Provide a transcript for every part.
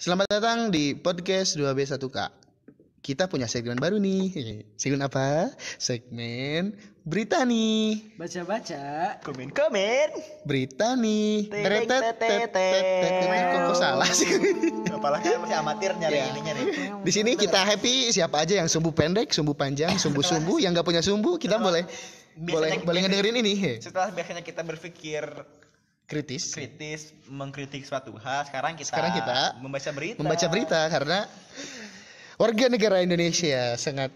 Selamat datang di podcast 2B1K. Kita punya segmen baru nih. Segmen apa? Segmen berita nih. Baca-baca, Komen. Berita nih. Kok salah sih? Apalagi kan masih amatir nyari ininya nih. Di sini kita happy. Siapa aja yang sumbu pendek, sumbu panjang, sumbu yang nggak punya sumbu, kita boleh ngedengerin ini. Setelah biasanya kita berpikir Kritis. mengkritik suatu hal, sekarang kita Membaca berita karena warga negara Indonesia sangat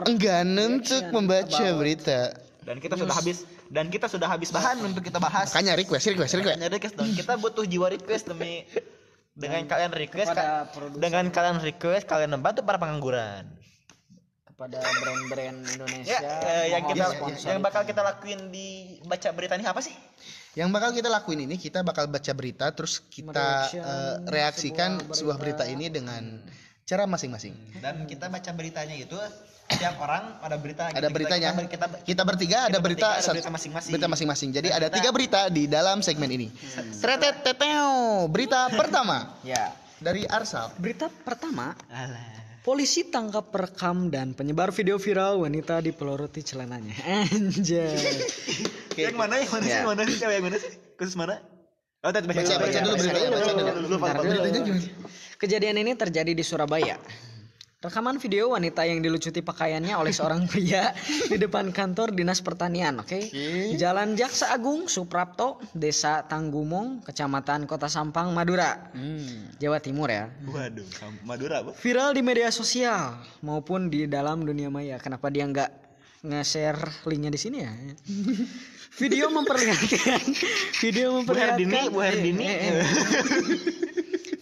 enggan untuk membaca berita. Dan kita sudah habis bahan untuk kita bahas. Makanya request. Makanya request dong. Kita butuh jiwa request dengan kalian request, kalian membantu para pengangguran. kepada brand-brand Indonesia Yang bakal kita lakuin di baca berita ini apa sih? Yang bakal kita lakuin ini, kita bakal baca berita terus kita reaksikan sebuah berita ini dengan cara masing-masing. Dan kita baca beritanya itu setiap orang ada berita. Ada beritanya. Kita bertiga ada berita masing-masing. Jadi ada 3 berita di dalam segmen ini. Berita pertama. Ya. Dari Arsal. Berita pertama. Polisi tangkap perekam dan penyebar video viral wanita dipeloroti celananya. Anjay. Yang mana sih? Cewek yang mana sih? Khusus mana? Oh, tadi baca dulu beritanya. Kejadian ini terjadi di Surabaya. Rekaman video wanita yang dilucuti pakaiannya oleh seorang pria di depan kantor Dinas Pertanian, Jalan Jaksa Agung Suprapto, Desa Tanggumong, Kecamatan Kota Sampang, Madura, Jawa Timur ya. Waduh, Madura apa? Viral di media sosial maupun di dalam dunia maya. Kenapa dia nggak nge-share linknya di sini ya? Video memperlihatkan Bu Herdini.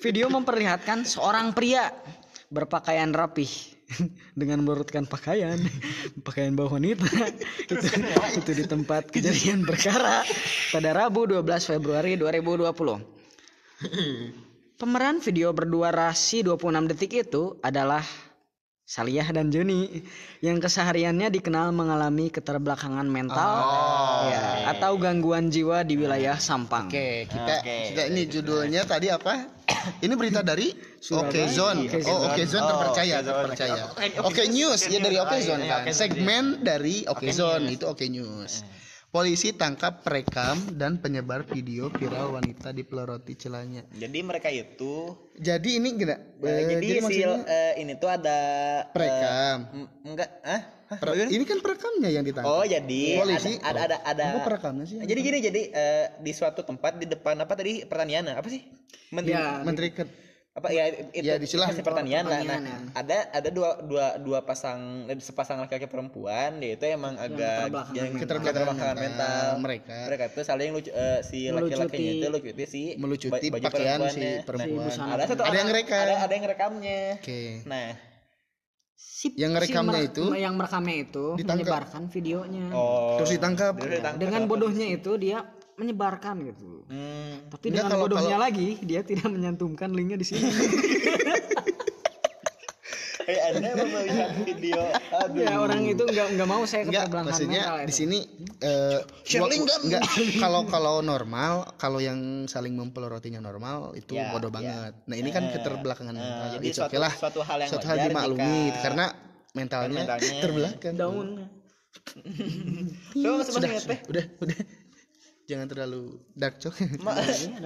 Video memperlihatkan seorang pria berpakaian rapih dengan melurutkan pakaian bawah wanita itu di tempat kejadian perkara pada Rabu 12 Februari 2020. Pemeran video berdurasi 26 detik itu adalah Saliyah dan Joni yang kesehariannya dikenal mengalami keterbelakangan mental atau gangguan jiwa di wilayah Sampang. Kita ini judulnya tadi apa? Ini berita dari Okezone. Okezone terpercaya. Oke News ya, dari Okezone kan. Segmen dari Okezone itu Oke News. Polisi tangkap perekam dan penyebar video viral wanita dipeloroti celananya. Jadi mereka itu. Jadi ini gila. Jadi ini tuh ada perekam. Ini kan perekamnya yang ditangkap. Oh, jadi polisi ada. Apa perekamnya sih? Jadi gini, di suatu tempat di depan apa tadi pertanian apa sih? Menteri apa ya itu ya disilah pertanian lah. Nah, ada dua sepasang laki-laki perempuan, dia itu emang agak yang keterbelakangan mental. Mereka tuh saling si laki-lakinya itu melucuti pakaian si perempuan. Ada yang ngerekamnya. Nah, yang merekamnya itu menyebarkan videonya. Terus ditangkap. Dengan bodohnya itu dia menyebarkan gitu. Tapi dengan bodohnya lagi dia tidak menyantumkan linknya di sini. Anda melihat video. Aduh. Ya orang itu nggak mau saya keterbelakangan maksudnya mental. Di sini kalau normal, kalau yang saling mempelorotinya normal itu bodoh banget. Nah ini kan keterbelakangan mental. Jadi suatu hal yang dimaklumi karena mentalnya terbelakang. Daun. Udah. Jangan terlalu dark joke.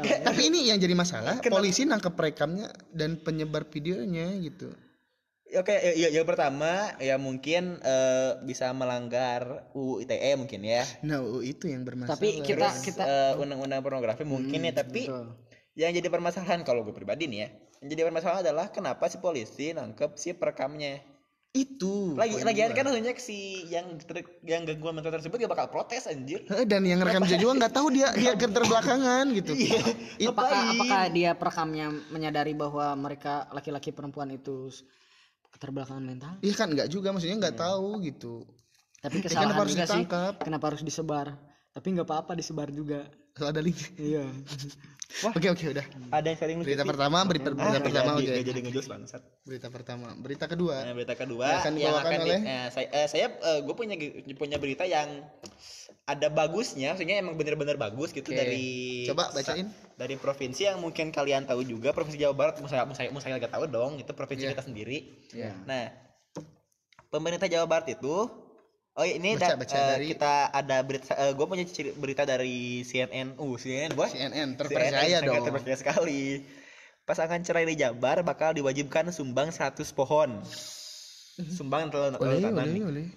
Tapi ini yang jadi masalah, polisi nangkep perekamnya dan penyebar videonya gitu. Oke, yang pertama ya mungkin bisa melanggar UU ITE mungkin ya. Nah, UU itu yang bermasalah. Tapi kita undang-undang pornografi mungkin ya, tapi yang jadi permasalahan kalau gue pribadi nih ya, yang jadi permasalahan adalah kenapa si polisi nangkep si perekamnya. Itu lagian kan harusnya si yang gangguan mental tersebut gak bakal protes anjir. Dan yang rekam juga nggak tahu dia keterbelakangan gitu. Apakah dia perekamnya menyadari bahwa mereka laki-laki perempuan itu keterbelakangan mental? Iya kan nggak juga, maksudnya nggak tahu gitu. Tapi kesalahan juga sih. Kenapa harus disebar? Tapi nggak apa-apa disebar juga. Kalau ada link. Iya. Oke, udah. Ada yang sharing Berita pertama, berita pertama oke. Jadi ngejus bangsat. Berita pertama, berita kedua. Berita kedua yang akan gue punya berita yang ada bagusnya, maksudnya emang benar-benar bagus gitu dari. Coba bacain. Dari provinsi yang mungkin kalian tahu juga, provinsi Jawa Barat. Saya nggak tahu dong, itu provinsi kita sendiri. Nah, pemerintah Jawa Barat itu, ini dari kita ada berita. Gue punya berita dari CNN. CNN terpercaya dong. Terpercaya sekali. Pasangan cerai di Jabar bakal diwajibkan sumbang 100 pohon. Sumbang oleh.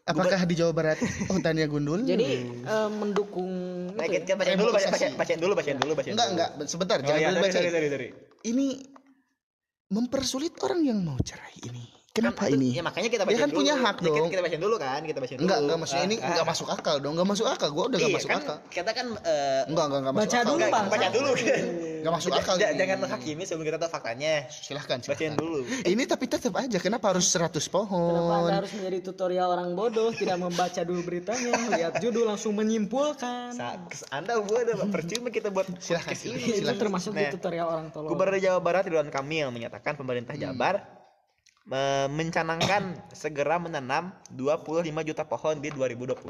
Apakah di Jawa Barat hutannya gundul? Jadi mendukung. Bacain dulu. Enggak, sebentar. Jangan baca. Ini mempersulit orang yang mau cerai ini. Kenapa kan, ini? Ya makanya kita baca dia kan dulu. punya hak dong. Kita bacain dulu kan, Enggak maksudnya ini enggak masuk akal dong. Enggak masuk akal. Gua udah enggak masuk akal. Kita kan enggak masuk baca akal. Dulu, Bang. Baca dulu kan. Enggak masuk akal. Jangan menghakimi sebelum kita tahu faktanya. Silahkan. Bacain dulu. Ini tapi tetap aja kenapa harus 100 pohon? Kenapa Anda harus menjadi tutorial orang bodoh, tidak membaca dulu beritanya, lihat judul langsung menyimpulkan. Anda udah percuma kita buat silahkan. Itu termasuk di tutorial orang tolol. Gubernur Jawa Barat Ridwan Kamil menyatakan pemerintah Jabar mencanangkan segera menanam 25 juta pohon di 2020.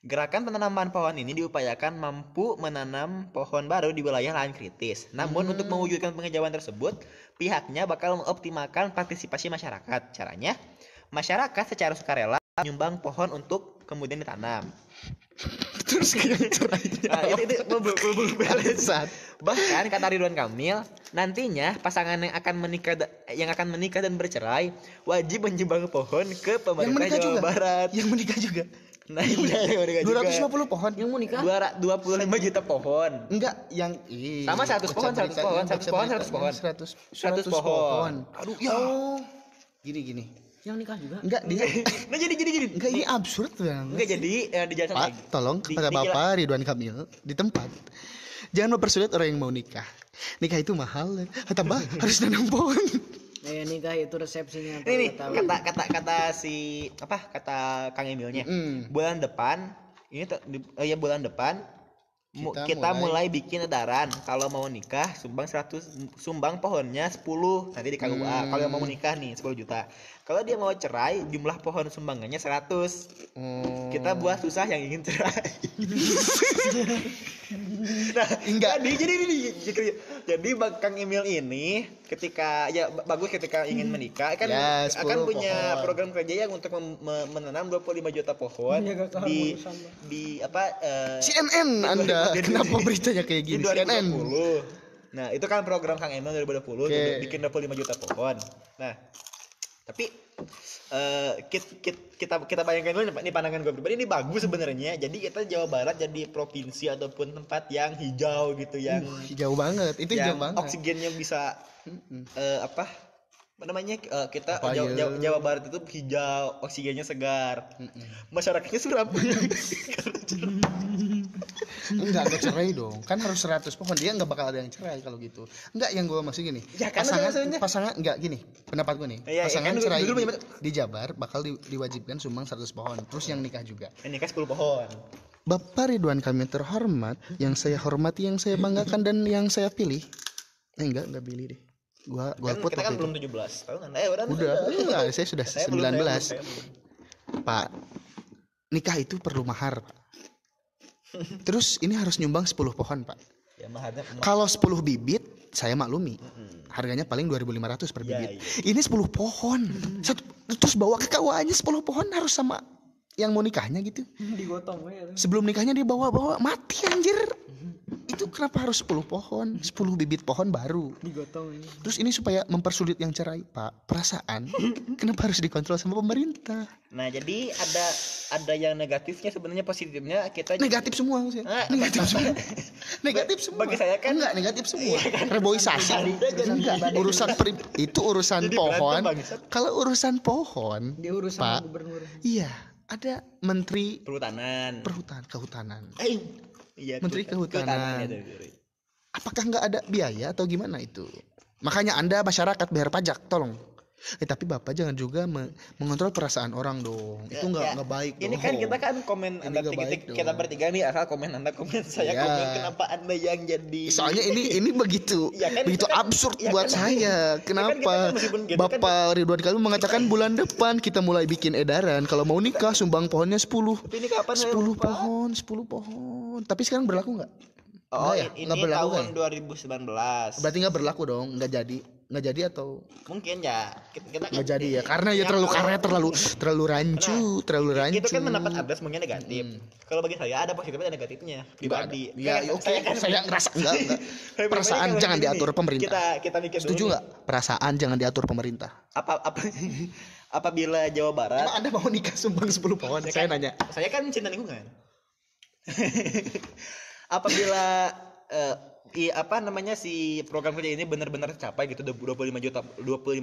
Gerakan penanaman pohon ini diupayakan mampu menanam pohon baru di wilayah lahan kritis. Namun untuk mewujudkan penghijauan tersebut, pihaknya bakal mengoptimalkan partisipasi masyarakat. Caranya, masyarakat secara sukarela menyumbang pohon untuk kemudian ditanam. Terus caranya itu belum. Bahkan kata Ridwan Kamil, nantinya pasangan yang akan menikah dan bercerai wajib menyumbang pohon ke pemerintah Jawa Barat. Yang menikah juga. Nah, yang menikah 250 pohon. Yang mau nikah? 25 juta pohon. Enggak, yang sama 100 pohon. 100 pohon. Aduh, ya. Gini. Yang nikah juga? Enggak, dia. Nah, jadi gini. Enggak, ini absurd banget. Enggak jadi dijelasin Pak, tolong kepada Bapak Ridwan Kamil di tempat. Jangan mempersulit orang yang mau nikah. Nikah itu mahal. Tambah harus nanam pohon. Nikah itu resepsinya. Ini kata Kang Emilnya. Bulan depan bulan depan kita mulai bikin edaran kalau mau nikah sumbang pohonnya 10 nanti di KUA. Kalau yang mau nikah nih 10 juta. Kalau dia mau cerai jumlah pohon sumbangannya 100. Kita buat susah yang ingin cerai. Nah, enggak jadi Kang Emil ini ketika ingin menikah kan akan punya program kerja yang untuk menanam 25 juta pohon di CNN Anda kenapa beritanya kayak gini CNN. Nah, itu kan program Kang Emil 2020 bikin 25 juta pohon. Nah, tapi kita bayangkan dulu nih pandangan gue pribadi ini bagus sebenarnya. Jadi kita Jawa Barat jadi provinsi ataupun tempat yang hijau gitu, yang hijau banget. Itu hijau banget. Oksigennya bisa kita Jawa Barat itu hijau, oksigennya segar. Masyarakatnya suram. Enggak cerai dong. Kan harus 100 pohon. Dia enggak bakal ada yang cerai kalau gitu. Enggak, yang gue maksud gini. Ya, pasangan enggak gini. Pendapat gue nih. Pasangan cerai di Jabar bakal diwajibkan sumbang 100 pohon. Terus yang nikah juga. Yang nikah 10 pohon. Bapak Ridwan Kamil terhormat, yang saya hormati, yang saya banggakan dan yang saya pilih. Enggak pilih deh. Gua kita kan belum 17 tahun. Udah, saya sudah 19. Pak, nikah itu perlu mahar, Pak. Terus ini harus nyumbang 10 pohon, Pak. Ya, maharnya. Kalau 10 bibit saya maklumi. Harganya paling 2.500 per bibit. Ini 10 pohon. Terus bawa ke KUA-nya 10 pohon harus sama yang mau nikahnya gitu. Digotong ya. Sebelum nikahnya dibawa mati anjir. Itu kenapa harus 10 pohon? 10 bibit pohon baru digotong ini. Terus ini supaya mempersulit yang cerai, Pak. Perasaan kenapa harus dikontrol sama pemerintah? Nah, jadi ada yang negatifnya, sebenarnya positifnya kita negatif semua sih. Negatif semua. Bagi saya kan enggak negatif semua. Reboisasi. Urusan pohon. Kalau urusan pohon, dia urusan Pak, gubernur. Iya, ada menteri kehutanan. Iya, Menteri Kehutanan. Apakah nggak ada biaya atau gimana itu? Makanya Anda masyarakat bayar pajak, tolong. Tapi Bapak jangan juga mengontrol perasaan orang dong. Itu nggak baik dong. Ini kan kita kan komen Anda kita bertiga nih, asal komen Anda komen saya komen, kenapa Anda yang jadi. Soalnya ini begitu Ya kan, begitu kan, absurd ya buat kan, saya. Kenapa gitu Bapak Ridwan Kamil mengatakan bulan depan kita mulai bikin edaran kalau mau nikah sumbang pohonnya 10. Tapi ini kapan 10 pohon, 10 pohon. Tapi sekarang berlaku nggak? Oh, ya? ini Nggak berlaku tahun ya? 2019. Berarti nggak berlaku dong, nggak jadi atau Mungkin ya kita nggak jadi ya karena ya terlalu rancu. Itu kan pendapat Anda semuanya negatif. Kalau bagi saya ada positifnya dan negatifnya pribadi. Ya oke, saya ngerasa enggak. Perasaan Pribadi jangan kan diatur begini, pemerintah. Kita mikir dulu Setuju nih. nggak? Perasaan jangan diatur pemerintah. Apabila Jawa Barat, Emang Anda mau nikah sumbang 10 pohon? Saya nanya. saya kan cinta lingkungan. Apabila si program kerja ini benar-benar tercapai gitu 25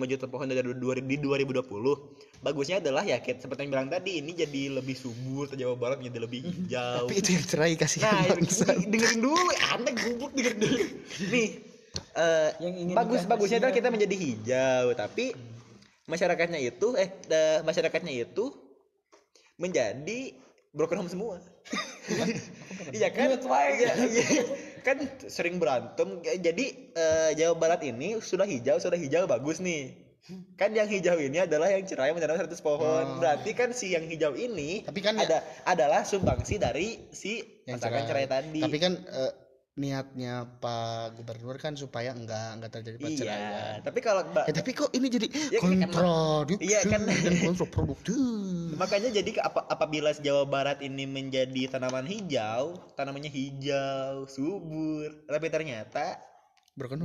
juta pohon dari 2020. Bagusnya adalah ya kayak seperti yang bilang tadi, ini jadi lebih subur, Jawa Barat menjadi lebih hijau. Tapi itu yang cerai kasih. Nah, dengerin dulu, Anda gubuk dengerin dulu. Nih, bagusnya adalah kita menjadi hijau, tapi masyarakatnya itu menjadi broken home semua. Iya kan? Iya, kan sering berantem. Jadi Jawa Barat ini sudah hijau bagus nih. Kan yang hijau ini adalah yang cerai menanam 100 pohon. Berarti kan si yang hijau ini tapi kan adalah sumbangsi dari si pasangan cerai tadi. Tapi kan niatnya Pak Gubernur kan supaya enggak terjadi perceraian. Iya, tapi kalau tapi kok ini jadi kan, kontradiksi dan kontraproduktif. Makanya jadi apabila Jawa Barat ini menjadi tanamannya hijau, subur, tapi ternyata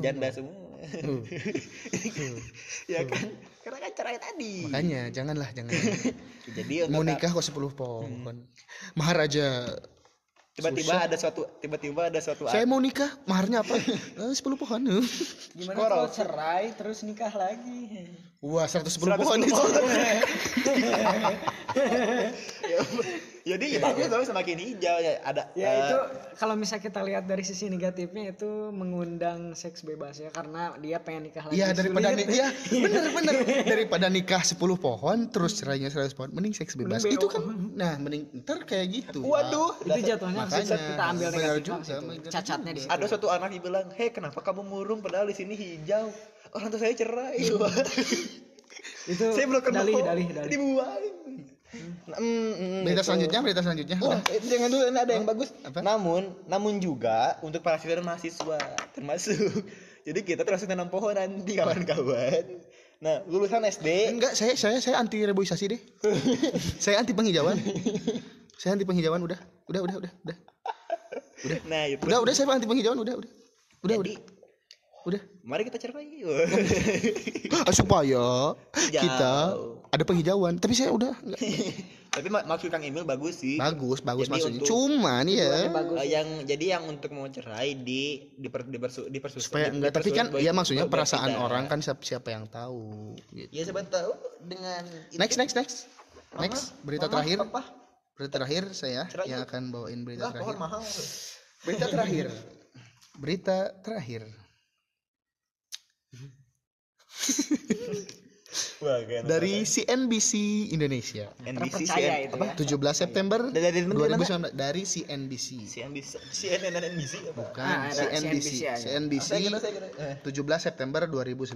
janda semua. Ya kan? Karena kan cerai tadi. Makanya jangan. Jadi mau nikah kok 10 pohon. Maharaja tiba-tiba ada suatu saya mau nikah, maharnya apa? 10 pohon. Gimana kalau cerai terus nikah lagi? Wah, 110 pohon itu. Jadi bagus dong, semakin hijau ya ada. Ya itu kalau misalnya kita lihat dari sisi negatifnya itu mengundang seks bebas ya, karena dia pengen nikah lagi. Iya, bener daripada nikah 10 pohon terus cerainya 100 pohon, mending seks bebas. Itu kan mending ntar kayak gitu. Waduh, itu jatuhnya kita ambil negatif cacatnya di situ. Ada suatu anak yang bilang, "Hei, kenapa kamu murung padahal di sini hijau? Orang tua saya cerai." Itu saya belum dalih. Dibuang. Berita selanjutnya. Wah, jangan dulu, ini ada yang bagus. Apa? Namun juga untuk para siswa dan mahasiswa termasuk. Jadi kita terus tanam pohon nanti kawan-kawan. Nah, lulusan SD. Enggak, saya anti reboisasi deh. Saya anti penghijauan. Udah. Nah, itu. Udah saya anti penghijauan udah. Mari kita cerai. Supaya kita ada penghijauan. Tapi saya udah enggak. Tapi maksud Kang Emil bagus sih. Bagus jadi maksudnya. Cuman ya. Yang untuk mau cerai dipersusah. Supaya enggak, tapi kan ya maksudnya perasaan orang kan siapa yang tahu gitu. Ya siapa tahu dengan Next. Berita terakhir. Berita terakhir saya yang akan bawain berita terakhir. Pohon mahal. Berita terakhir. Dari CNBC Indonesia. Terpercaya itu ya. 17 September 2019 dari CNBC. CNN dan NBC apa? Bukan, CNBC 17 September 2019.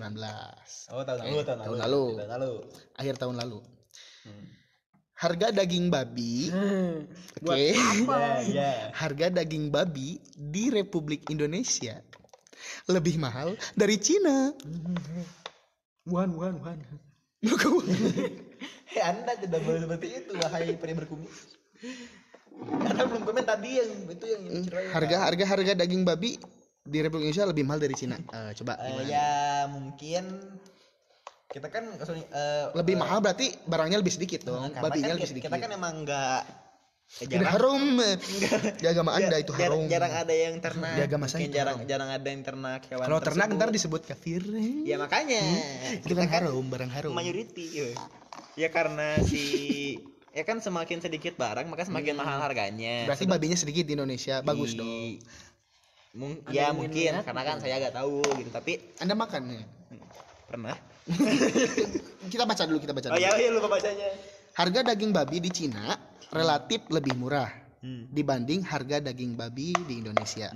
Oh, tahun lalu. Akhir tahun lalu. Harga daging babi. Oke. Harga daging babi di Republik Indonesia lebih mahal dari Cina. Wuhan. Hei, Anda tidak boleh seperti itu, wahai pria berkumis. Anda belum komen tadi yang cerai. Harga daging babi di Republik Indonesia lebih mahal dari Cina. Coba gimana? Ya mungkin kita kan lebih mahal berarti barangnya lebih sedikit dong. Babinya lebih sedikit. Kita kan emang enggak harum. Di agama Anda itu harum. Jarang ada yang ternak. Di agama saya jarang ada yang ternak hewan. Kalau ternak ntar disebut kafir. Ya makanya. Itu kan harum, barang harum. Majority. Ya karena ya kan semakin sedikit barang maka semakin mahal harganya. Berarti babinya sedikit di Indonesia. Bagus dong. Mungkin karena kan saya agak tahu gitu, tapi Anda makan ya? pernah. Kita baca dulu. Oh iya lupa bacanya. Harga daging babi di Cina relatif lebih murah dibanding harga daging babi di Indonesia.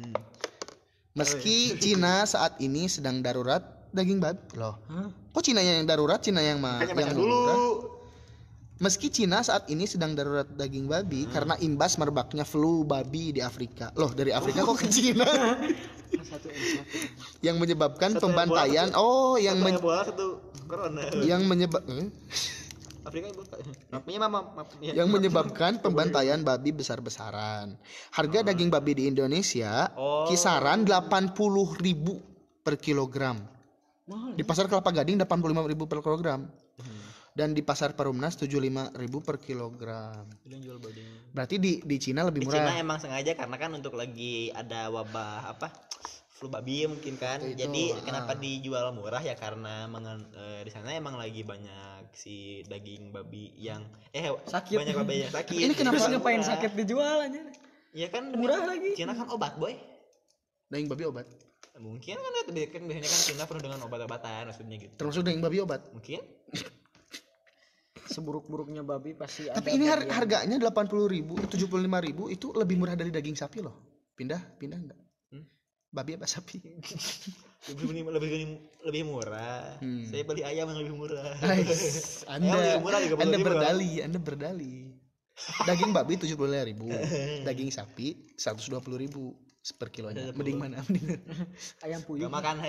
Meski Cina saat ini sedang darurat daging babi. Loh. Kok Cina yang darurat, Cina yang yang murah? Meski Cina saat ini sedang darurat daging babi karena imbas merebaknya flu babi di Afrika. Loh, dari Afrika kok ke Cina? Yang menyebabkan pembantaian. Yang menyebabkan Afrika yang menyebabkan pembantaian babi besar-besaran. Harga daging babi di Indonesia kisaran 80.000 per kilogram. Di pasar Kelapa Gading 85.000 per kilogram. Dan di pasar Perumnas 75.000 per kilogram. Berarti di Cina lebih murah. Di Cina emang sengaja karena kan untuk lagi ada wabah flu babi mungkin kan. Jadi kenapa dijual murah ya karena di sana emang lagi banyak si daging babi yang sakit. Banyak babi yang sakit. Ini kenapa ngapain sakit dijual aja? Iya kan murah lagi. Cina kan obat, boy. Daging babi obat. Mungkin kan biasanya kan Cina penuh dengan obat-obatan maksudnya gitu. Termasuk daging babi obat. Mungkin. Seburuk-buruknya babi pasti ada. Tapi ini harganya 80.000, 75.000 itu lebih murah dari daging sapi loh. Pindah enggak? Babi apa sapi? lebih murah. Saya beli ayam yang lebih murah. Anda berdali. Daging babi 75.000, daging sapi 120.000 per kilonya. Mending mana? Ayam puyuh. Gak makan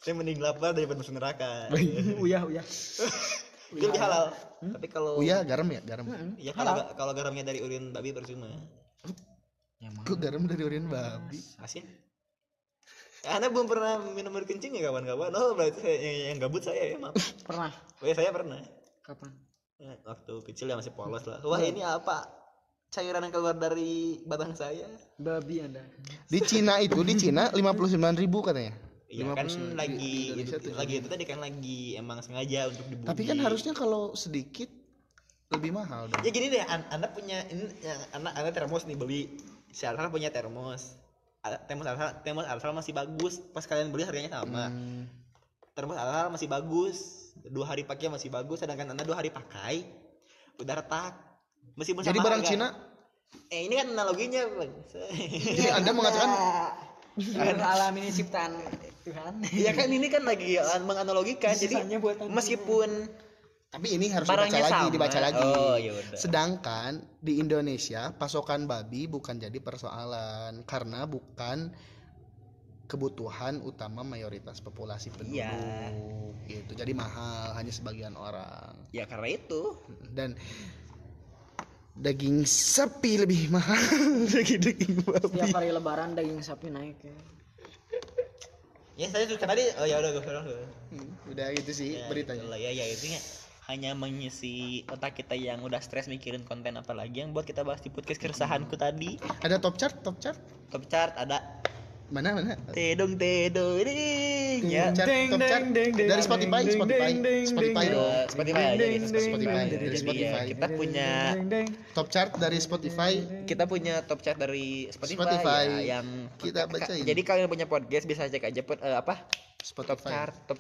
saya mending lapar daripada masuk neraka. Uyah. Itu lebih halal. Tapi kalau garam. Ya kalau garamnya dari urin babi percuma. Kok garam dari urin babi? Asin. Anda belum pernah minum air kencing ya kawan-kawan? Oh berarti yang gabut saya ya maaf. Pernah. Oh ya saya pernah. Kapan? Waktu kecil ya masih polos lah. Wah ini apa? Cairan yang keluar dari batang saya. Babi Anda. Di Cina 59.000 katanya. Iya kan lagi itu tadi kan lagi emang sengaja untuk dibumi. Tapi kan harusnya kalau sedikit lebih mahal dong. Ya gini deh, Anda punya ini Anda termos nih beli. Si Arsal punya termos. Termos Arsal masih bagus. Pas kalian beli harganya sama. Termos Arsal masih bagus. 2 hari pakai masih bagus, sedangkan Anda 2 hari pakai udah retak. Meskipun jadi barang harga. Cina. Ini kan analoginya, Bang. Jadi Anda mengatakan alam ini ciptaan Tuhan. Ya kan ini kan lagi menganalogikan. Jadi meskipun tapi ini harus dibaca lagi. Oh, yaudah. Sedangkan di Indonesia pasokan babi bukan jadi persoalan karena bukan kebutuhan utama mayoritas populasi penduduk. Iya. Gitu. Jadi mahal hanya sebagian orang. Ya karena itu. Dan daging sapi lebih mahal dari daging babi. Setiap hari lebaran daging sapi naik ya. Ya saya suka tadi. Oh ya udah gue. Udah gitu sih beritanya. Ya itu hanya mengisi otak kita yang udah stres mikirin konten apa lagi yang buat kita bahas di podcast keresahanku tadi. Ada top chart ada mana tedong ya top chart dari Spotify dong. Spotify aja gitu. Dari Spotify. Kita punya top chart dari Spotify. Kita punya top chart dari Spotify ya, yang kita bacain. Jadi kalian punya podcast bisa cek aja Spotify. top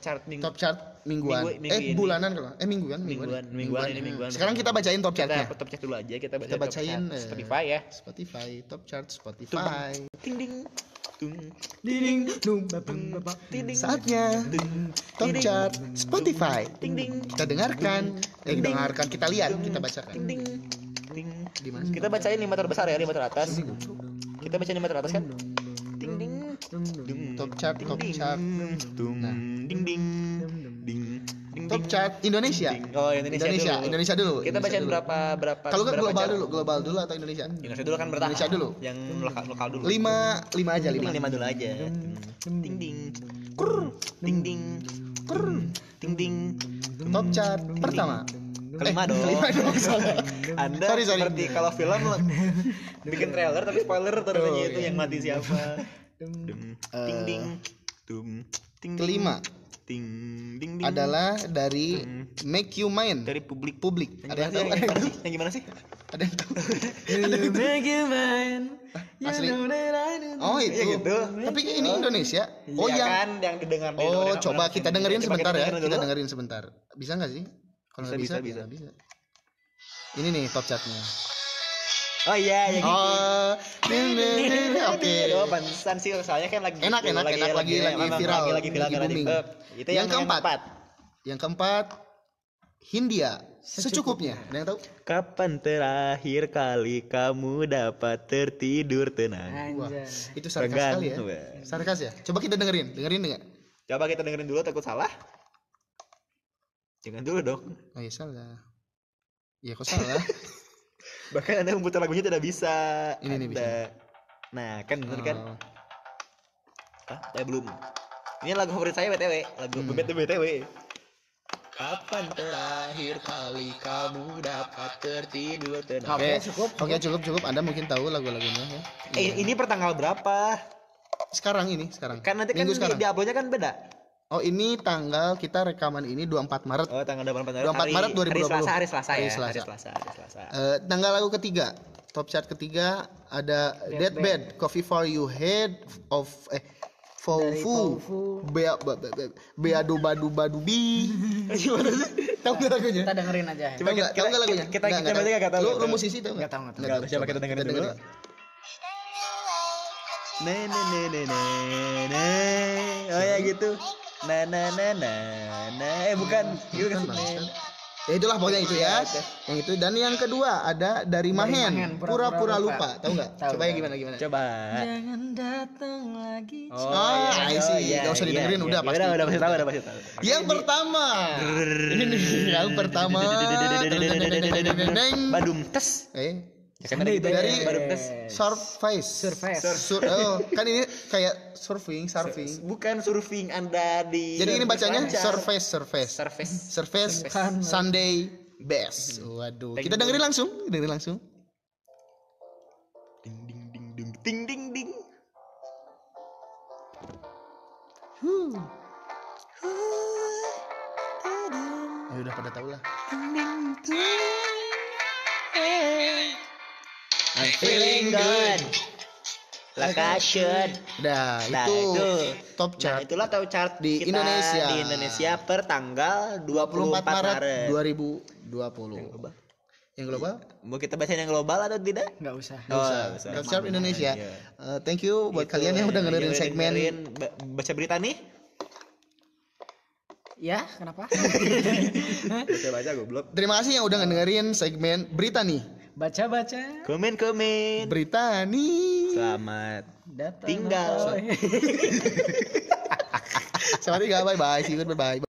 chart mingguan. Bulanan kalau. Mingguan. Sekarang kita bacain top chartnya. Top chart dulu aja kita bacain Spotify ya. Spotify, top chart Spotify. Saatnya top chart Spotify. Kita dengarkan, kita lihat, kita bacakan. Di mana? Kita bacain 5 terbesar ya, 5 teratas. Kita bacain 5 teratas kan? Top chart. Nah. Top chart Indonesia. Oh, Indonesia dulu. Kita bacain berapa? Kalau nggak global dulu atau Indonesia? Indonesia dulu kan bertahan. Indonesia dulu. Yang lokal dulu. 5 aja. 5 dulu aja. Top chart pertama. Kelima dong. Anda sorry. Seperti kalau film bikin trailer tapi spoiler terusnya itu yang mati siapa. kelima Ting ding ding. adalah dari Make You Mine. Dari publik. Ada yang tahu? Ada yang tahu? Yang gimana sih? Ada yang tahu? Make you mine. Asli. You know that I do. Oh itu. Iya gitu. Tapi ini Indonesia. Oh Iya yang. kan yang didengar di Oh orang-orang coba kita dengerin Coba sebentar ya. dengerin Kita dulu. dengerin sebentar. Bisa nggak sih? Kalau nggak Bisa, bisa, bisa. bisa. Ini nih top chartnya. Oh iya yang gitu. Oh, oke. Oh, pantesan sih soalnya kan lagi Enak, lagi memang viral, lagi viral lagi kan booming. Itu Yang keempat, Hindia secukupnya. Ada yang tahu? Kapan terakhir kali kamu dapat tertidur tenang? Wah, Anjay. itu sarkas Regan. sekali ya. Sarkas ya. Coba kita dengerin enggak? Coba kita dengerin dulu, takut salah. Jangan dulu dong. Oh iya salah. Iya kok salah? Bahkan Anda memutar lagunya tidak bisa. Ini nih bisa. Nah, kan bener kan? Oh. Hah? Belum. Ini lagu favorit saya BTW, lagu bebet BTW. Kapan terakhir kali kamu dapat tertidur tenang? Oke, cukup. Anda mungkin tahu lagu-lagunya ya. Ini pertanggal berapa? Sekarang. Kan nanti kan Minggu sekarang. di uploadnya kan beda. Oh, ini tanggal kita rekaman ini 24 Maret. Oh, tanggal 24 Maret 2020. Hari Selasa ya. Hari Hari Selasa. Selasa. Tanggal lagu ketiga, top chart ketiga ada Deathbed, Coffee for You Head of Faufu, Beadu Badu Badu Bi. Gimana sih? Tahu nggak lagunya? Kita dengerin aja. Ya. Coba Tahu nggak lagunya? kita Nggak berarti nggak tahu. Lu musisi tahu Nggak tahu. Coba kita dengerin dulu. Oh ya gitu. Bukan. Itu kan Ya itulah pokoknya itu ya. Yang itu dan yang kedua ada dari Mahen, pura-pura lupa. Tahu nggak? Coba ya gimana? Coba. Jangan datang lagi. I see. Gak usah didengerin udah pasti. Udah pasti tahu. Yang pertama. Ini nih yang pertama. Badum tes. Kan ada gitu Dari Badum tes. Surface. Oh, kan ini kayak surfing. Bukan surfing Anda di. Jadi ini bacanya surface. Surface. Sunday best. Waduh. Kita dengerin langsung. Ding ding ding. Ya udah pada tahu lah. I'm feeling good. Like I should. Udah, Nah, itu top Nah, chart itulah tahu chart di kita Indonesia. Di Indonesia per tanggal 24 Maret Maret. 2020. Yang global? Mau kita bacain yang global atau tidak? Nggak usah. Usah. Top chart Indonesia. Iya. Thank you buat kalian yang udah dengerin segmen. Baca berita nih. Ya, kenapa? Baca goblok. Terima kasih yang udah ngedengerin segmen berita nih. Baca. Komen. Berita nih. Selamat Datang. tinggal. Selamat tinggal. Bye bye. See you. Bye bye.